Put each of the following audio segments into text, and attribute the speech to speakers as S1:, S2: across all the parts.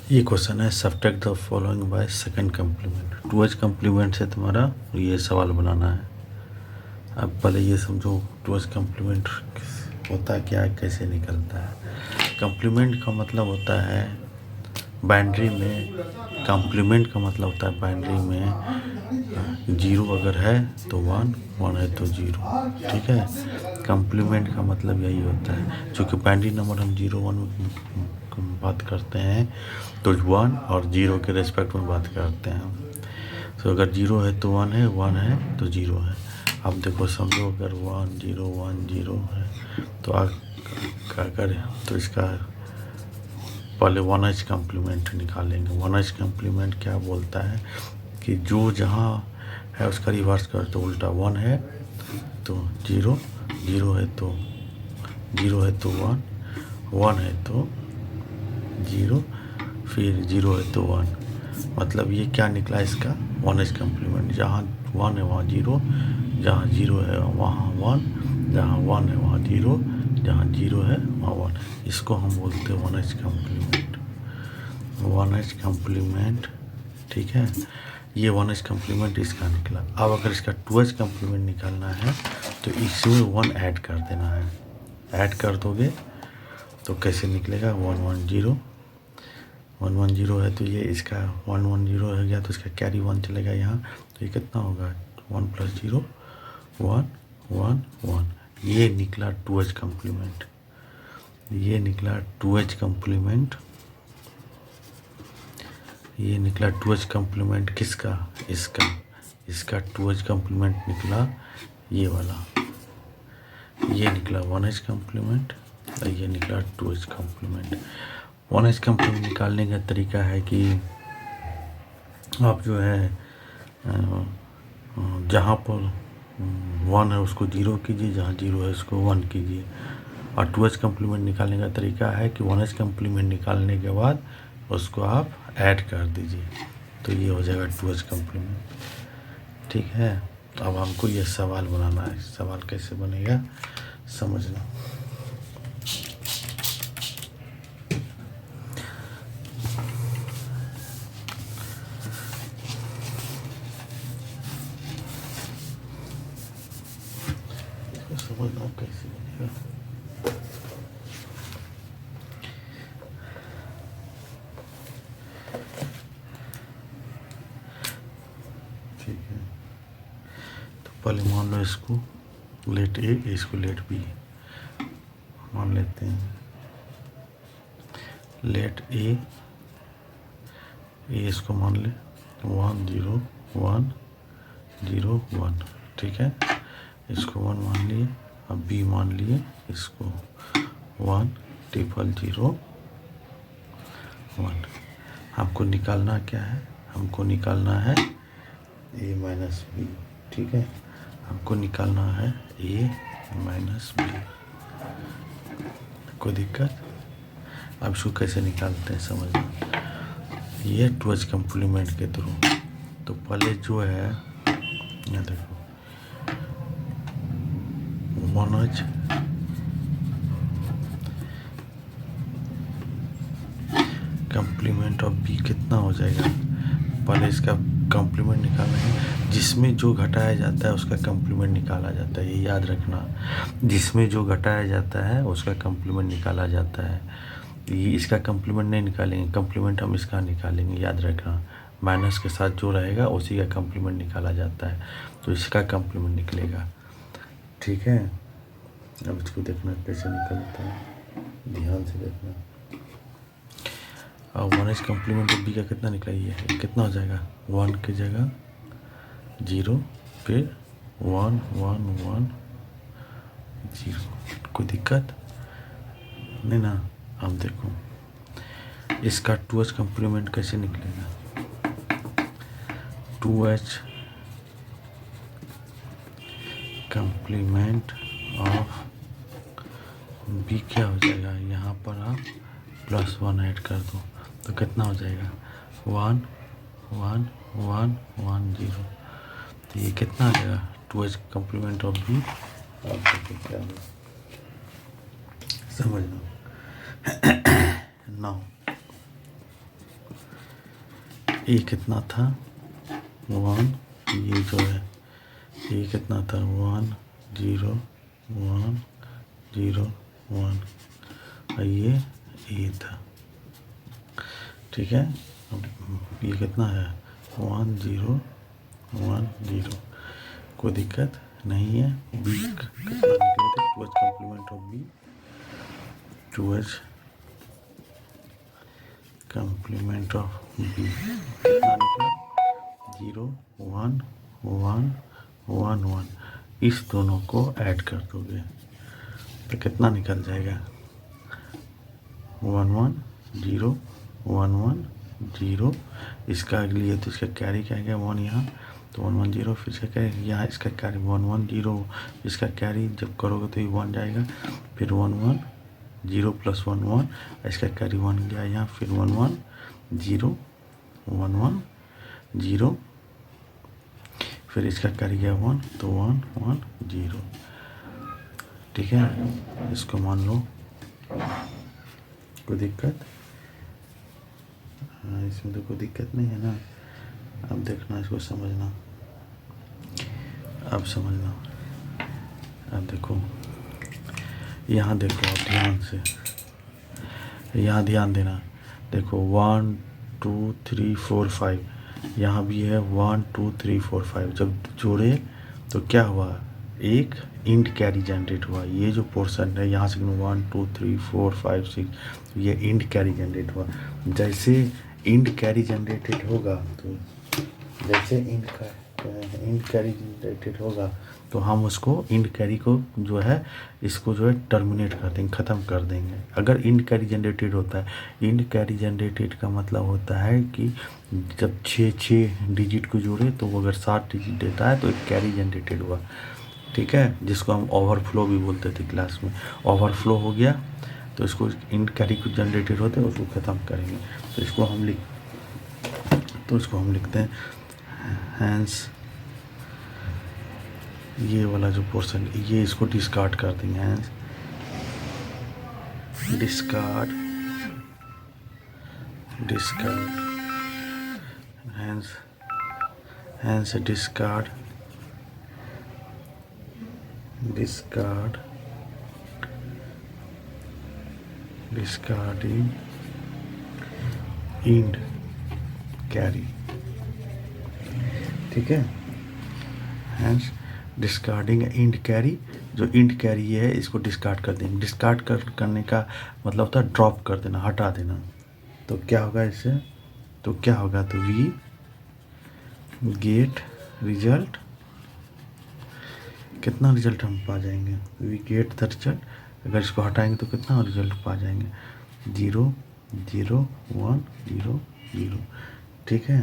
S1: ये क्वेश्चन है subtract the following by second complement. Two H complement से तुम्हारा ये सवाल बनाना है। अब पहले ये समझो टू एच कम्प्लीमेंट होता क्या है, कैसे निकलता है। कम्प्लीमेंट का मतलब होता है बाइनरी में, कम्प्लीमेंट का मतलब होता है बाइनरी में जीरो अगर है तो वन, वन है तो जीरो। ठीक है, कम्प्लीमेंट का मतलब यही होता है। चूँकि बाइनरी नंबर हम जीरो वन बात करते हैं तो वन और जीरो के रेस्पेक्ट में बात करते हैं। तो अगर जीरो है तो वन है तो जीरो है। अब देखो समझो अगर वन जीरो है तो अगर तो इसका पहले वन एच कम्प्लीमेंट निकालेंगे। वन एच कम्प्लीमेंट क्या बोलता है कि जो जहाँ है उसका रिवर्स कर, तो उल्टा वन है तो जीरो, जीरो है तो वन, वन है तो जीरो, फिर जीरो है तो वन। मतलब ये क्या निकला इसका वन एच कम्प्लीमेंट। जहाँ वन है वहाँ जीरो, जहाँ जीरो है वहाँ वन, जहाँ वन है वहाँ जीरो, जहाँ जीरो है वहाँ वन। इसको हम बोलते हैं one H complement. One H complement, ठीक है। ये वन एच कम्प्लीमेंट इसका निकला। अब अगर इसका टू एच कम्प्लीमेंट निकालना है तो इसमें वन ऐड कर देना है। ऐड कर दोगे तो कैसे निकलेगा, one one zero, one one zero है तो ये इसका वन वन जीरो हो गया तो इसका कैरी वन चलेगा यहाँ, तो ये कितना होगा one plus zero, one one one. ये निकला टू एच कम्प्लीमेंट। ये निकला टू एच कम्प्लीमेंट। ये निकला टू एच कम्प्लीमेंट किसका, इसका टू एच कम्प्लीमेंट निकला ये वाला। ये निकला वन एच कम्प्लीमेंट और ये निकला two H complement. One H complement निकालने का तरीका है कि आप जो है जहाँ पर वन है उसको जीरो कीजिए, जहाँ जीरो है उसको वन कीजिए। और टू एच कम्प्लीमेंट निकालने का तरीका है कि वन एच कम्प्लीमेंट निकालने के बाद उसको आप ऐड कर दीजिए, तो ये हो जाएगा टू एच कम्प्लीमेंट। ठीक है, अब हमको ये सवाल बनाना है। सवाल कैसे बनेगा समझना। समझना कैसे बनेगा। ठीक है, तो पहले मान लो इसको लेट ए, इसको लेट बी मान लेते हैं। लेट ए इसको मान ले one zero one zero one. ठीक है, इसको वन मान लिए। अब बी मान लिए इसको वन ट्रिपल जीरो वन। हमको निकालना क्या है, हमको निकालना है ए माइनस बी। ठीक है, हमको निकालना है ए माइनस बी। कोई दिक्कत। अब इसको कैसे निकालते हैं समझना। ये टू एच कम्प्लीमेंट के थ्रू। तो पहले जो है यहाँ देखो one H complement of B कितना हो जाएगा। पहले इसका कम्प्लीमेंट निकालना है, जिसमें जो घटाया जाता है उसका कम्प्लीमेंट निकाला जाता है। ये याद रखना, जिसमें जो घटाया जाता है उसका कम्प्लीमेंट निकाला जाता है। ये इसका कम्प्लीमेंट नहीं निकालेंगे, कम्प्लीमेंट हम इसका निकालेंगे। याद रखना, माइनस के साथ जो रहेगा उसी का कम्प्लीमेंट निकाला जाता है, तो इसका कम्प्लीमेंट निकलेगा। ठीक है, अब इसको देखना कैसे निकलता है, ध्यान से देखना। और one H complement of B का कितना निकला, ये कितना हो जाएगा वन की जगह जीरो, फिर वन वन वन जीरो। कोई दिक्कत नहीं ना। अब देखो इसका टू एच कम्प्लीमेंट कैसे निकलेगा। Two H complement of B क्या हो जाएगा, यहाँ पर आप प्लस वन ऐड कर दो तो कितना हो जाएगा one one one one zero. तो ये कितना आ जाएगा two H complement of B. क्या समझ लो। नाउ ए कितना था 1, ये जो है ये कितना था 1 0 1 0 1 और ये ए था, ठीक है। अब ये कितना है 1 0 1 0, कोई दिक्कत नहीं है। बी कितना निकले थे 2h complement of B, 2h complement of B कितना निकला 0 1 1 1 1। इस दोनों को ऐड कर दोगे तो कितना निकल जाएगा 1 1 0 1 1 0। इसका लिए तो इसका कैरी क्या है 1 यहाँ, तो 1 1 0, फिर इसका कैरी यहाँ, इसका कैरी 1 1 0, इसका कैरी जब करोगे तो ये 1 जाएगा, फिर 1 1 0 प्लस 1 1, इसका कैरी 1 गया यहाँ, फिर 1 1 0 1 1 0, फिर इसका कैरी गया 1, तो 1 1 0, ठीक है। इसको मान लो, कोई दिक्कत? हाँ, इसमें तो कोई दिक्कत नहीं है ना। अब देखना, इसको समझना, अब समझना। अब देखो, यहाँ देखो, अब ध्यान से, यहाँ ध्यान देना। देखो 1 2 3 4 5, यहाँ भी है 1 2 3 4 5। जब जोड़े तो क्या हुआ, एक इंड कैरी जनरेट हुआ। ये जो पोर्शन है यहाँ से 1 2 3 4 5 6, ये इंड कैरी जनरेट हुआ। जैसे इंड कैरी जनरेटेड होगा तो जैसे इंड कैरी जनरेटेड होगा तो हम उसको इंड कैरी को जो है इसको जो है टर्मिनेट कर देंगे, ख़त्म कर देंगे। अगर इंड कैरी जनरेटेड होता है, इंड कैरी जनरेटेड का मतलब होता है कि जब 6 डिजिट को जोड़े तो वो अगर 7 डिजिट देता है तो एक कैरी जनरेटेड हुआ, ठीक है, जिसको हम ओवरफ्लो भी बोलते थे क्लास में। ओवरफ्लो हो गया तो इसको इंड कैरी को जनरेटेड होते हैं, उसको ख़त्म करेंगे। तो इसको हम लिखते हैं हैंस, ये वाला जो पोर्शन, ये इसको डिस्कार्ड कर देंगे। Hence discard hence discarding end carry, ठीक है। हैंस डिस्कार्डिंग इंड कैरी, जो इंड कैरी है इसको डिस्कार्ड कर देंगे। डिस्कार्ड करने का मतलब होता है ड्रॉप कर देना, हटा देना। तो क्या होगा इससे, तो क्या होगा, तो वी गेट रिजल्ट, कितना रिजल्ट हम पा जाएंगे, वी गेट द रिजल्ट, अगर इसको हटाएंगे तो कितना रिजल्ट पा जाएंगे 0 0 1 0 0, ठीक है।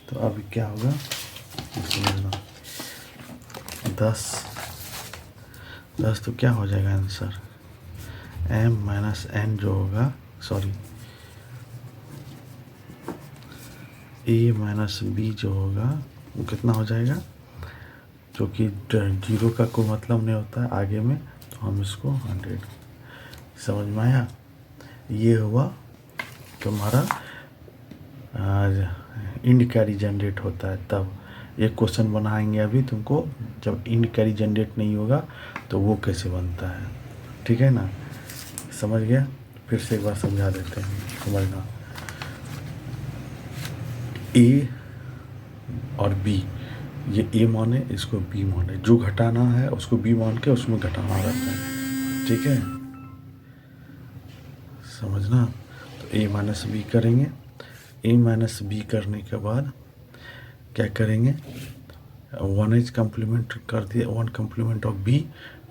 S1: तो अब क्या होगा समझना, 10 तो क्या हो जाएगा आंसर, m माइनस n जो होगा, सॉरी a माइनस b जो होगा वो कितना हो जाएगा, जो कि 0 का कोई मतलब नहीं होता है आगे में, तो हम इसको 100, समझ में आया। ये हुआ तुम्हारा इंड कैरी जनरेट होता है तब। एक क्वेश्चन बनाएंगे अभी तुमको, जब इंड कैरी जनरेट नहीं होगा तो वो कैसे बनता है, ठीक है ना, समझ गया। फिर से एक बार समझा देते हैं, समझना। ए और बी, ये ए माने, इसको बी माने, जो घटाना है उसको बी मान के उसमें घटाना रहता है, ठीक है, समझना। तो ए माइनस बी करेंगे, ए माइनस बी करने के बाद क्या करेंगे, 1h कम्प्लीमेंट कर दिए, 1 complement of B,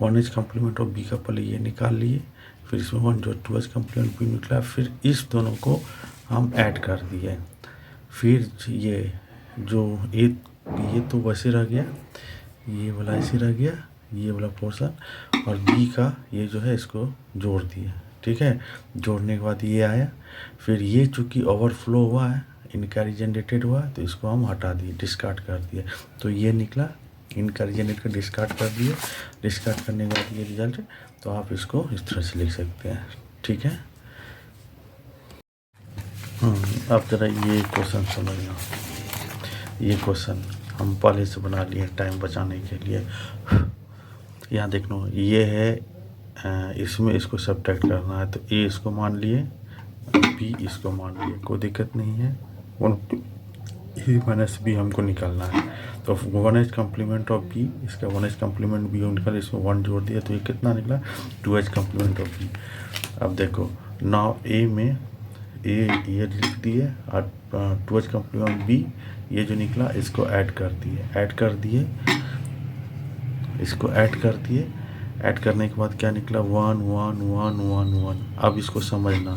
S1: 1h complement of B का पहले ये निकाल लिए, फिर इसमें 1 जो 2h कम्प्लीमेंट बी निकला, फिर इस दोनों को हम ऐड कर दिए। फिर ये जो ये तो वैसे रह गया, ये वाला ऐसे रह गया, ये वाला पोर्शन, और बी का ये जो है इसको जोड़ दिए, ठीक है। जोड़ने के बाद ये आया, फिर ये चूँकि ओवरफ्लो हुआ है, इन कैरी जनरेटेड हुआ, तो इसको हम हटा दिए, डिस्कार्ड कर दिए, तो ये निकला, इन कैरी जनरेट कर डिस्कार्ड कर दिए। डिस्कार्ड करने के बाद ये रिजल्ट, तो आप इसको इस तरह से लिख सकते हैं, ठीक है। अब ज़रा ये क्वेश्चन समझना। ये क्वेश्चन हम पहले से बना लिए टाइम बचाने के लिए। यहाँ देख लो, ये है इसमें इसको सब्ट्रैक्ट करना है, तो ए इसको मान लिए, बी इसको मान लिए, कोई दिक्कत नहीं है। ए माइनस बी हमको निकालना है, तो 1h कम्प्लीमेंट ऑफ बी, इसका 1h कम्प्लीमेंट बी निकाल, इसमें 1 जोड़ दिया तो ये कितना निकला 2h कम्प्लीमेंट ऑफ बी। अब देखो नाउ ए में ए ये लिख दिए और 2h कम्प्लीमेंट बी ये जो निकला इसको ऐड कर दिए, इसको ऐड कर दिए। ऐड करने के बाद क्या निकला 1 1 1 1 1। अब इसको समझना,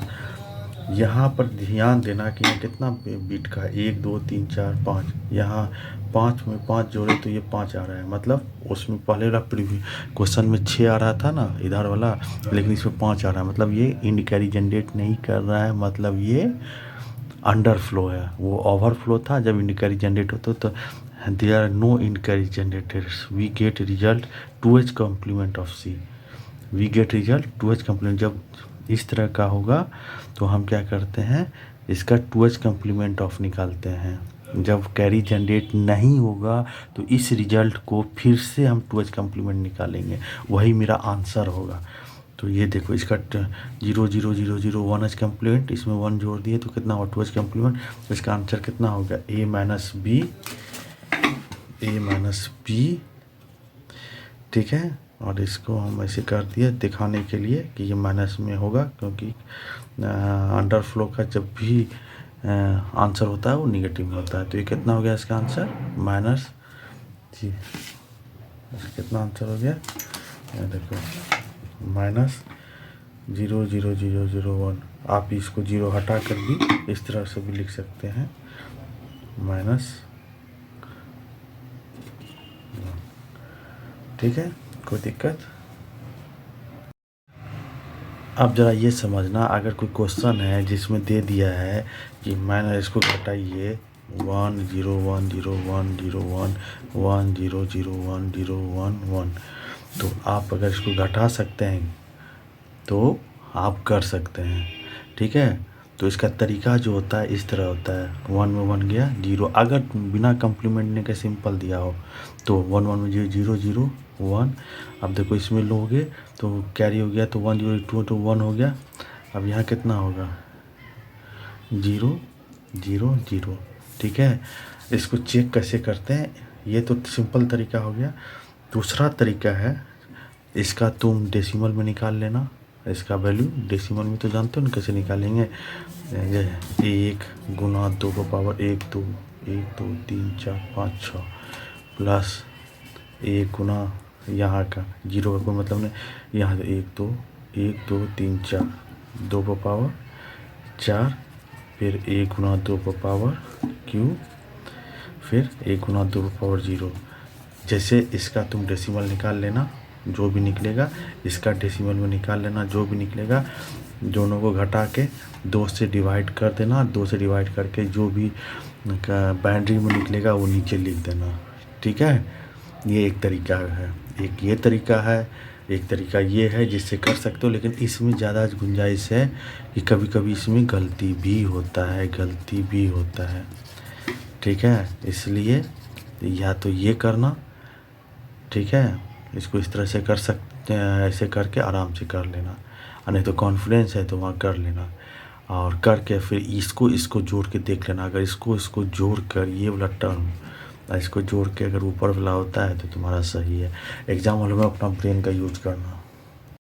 S1: यहाँ पर ध्यान देना कि यहाँ कितना बीट का है, 1 2 3 4 5। यहाँ 5 में 5 जोड़े तो ये 5 आ रहा है, मतलब उसमें पहले वाला प्रीव्यू क्वेश्चन में 6 आ रहा था ना इधर वाला, लेकिन इसमें 5 आ रहा है, मतलब ये इंड कैरी जनरेट नहीं कर रहा है, मतलब ये अंडर फ्लो है। वो ओवरफ्लो था जब इंड कैरी जनरेट होता तो there are no end carry generated, we get result 2h complement of C, we get result 2h complement. जब इस तरह का होगा तो हम क्या करते हैं, इसका 2h कम्प्लीमेंट ऑफ निकालते हैं। जब कैरी जनरेट नहीं होगा तो इस रिजल्ट को फिर से हम 2h कम्प्लीमेंट निकालेंगे, वही मेरा आंसर होगा। तो ये देखो इसका 0 0 0 0 1h कम्प्लीमेंट, इसमें 1 जोड़ दिए तो कितना हुआ 2h कम्प्लीमेंट। इसका आंसर कितना हो गया a माइनस बी, ठीक है। और इसको हम ऐसे कर दिए दिखाने के लिए कि ये माइनस में होगा, क्योंकि अंडर फ्लो का जब भी आंसर होता है वो निगेटिव में होता है। तो ये कितना हो गया इसका आंसर माइनस जी, कितना आंसर हो गया देखो माइनस 0 0 0 0 1। आप इसको 0 हटा कर भी इस तरह से भी लिख सकते हैं, माइनस, ठीक है, कोई दिक्कत। अब ज़रा ये समझना, अगर कोई क्वेश्चन है जिसमें दे दिया है कि मैंने इसको घटाइए 1 0 1 0 1 0 1 1 0 0 1 0 1 1, तो आप अगर इसको घटा सकते हैं तो आप कर सकते हैं, ठीक है। तो इसका तरीका जो होता है इस तरह होता है, 1 में 1 गया 0, अगर बिना कम्प्लीमेंट ने का सिंपल दिया हो तो 1 1 में 0 0 1। अब देखो इसमें लोगे तो कैरी हो गया तो 1 0 2 तो 1 हो गया। अब यहाँ कितना होगा 0 0 0, ठीक है। इसको चेक कैसे करते हैं, ये तो सिंपल तरीका हो गया। दूसरा तरीका है, इसका तुम डेसिमल में निकाल लेना, इसका वैल्यू डेसिमल में तो जानते हो ना कैसे निकालेंगे, 1 गुना 2 का पावर 1 2 3 4 5 6 प्लस 1 गुना यहाँ का 0 का कोई मतलब नहीं, यहाँ 1 2 3 4 2 का पावर 4, फिर 1 गुना 2 का पावर क्यू, फिर 1 गुना 2 का पावर 0। जैसे इसका तुम डेसिमल निकाल लेना, जो भी निकलेगा इसका डेसिमल में निकाल लेना, जो भी निकलेगा दोनों को घटा के 2 से डिवाइड कर देना, 2 से डिवाइड करके जो भी बाउंड्री में निकलेगा वो नीचे लिख देना, ठीक है। ये एक तरीका है, एक ये तरीका है, एक तरीका ये है जिससे कर सकते हो, लेकिन इसमें ज़्यादा गुंजाइश है कि कभी कभी इसमें गलती भी होता है, ठीक है। इसलिए या तो ये करना, ठीक है, इसको इस तरह से कर सकते हैं, ऐसे करके आराम से कर लेना, और नहीं तो कॉन्फिडेंस है तो वहाँ कर लेना, और करके फिर इसको जोड़ के देख लेना। अगर इसको जोड़ कर ये वाला टर्म इसको जोड़ के अगर ऊपर वाला होता है तो तुम्हारा सही है। एग्जाम हॉल में अपना ब्रेन का यूज करना।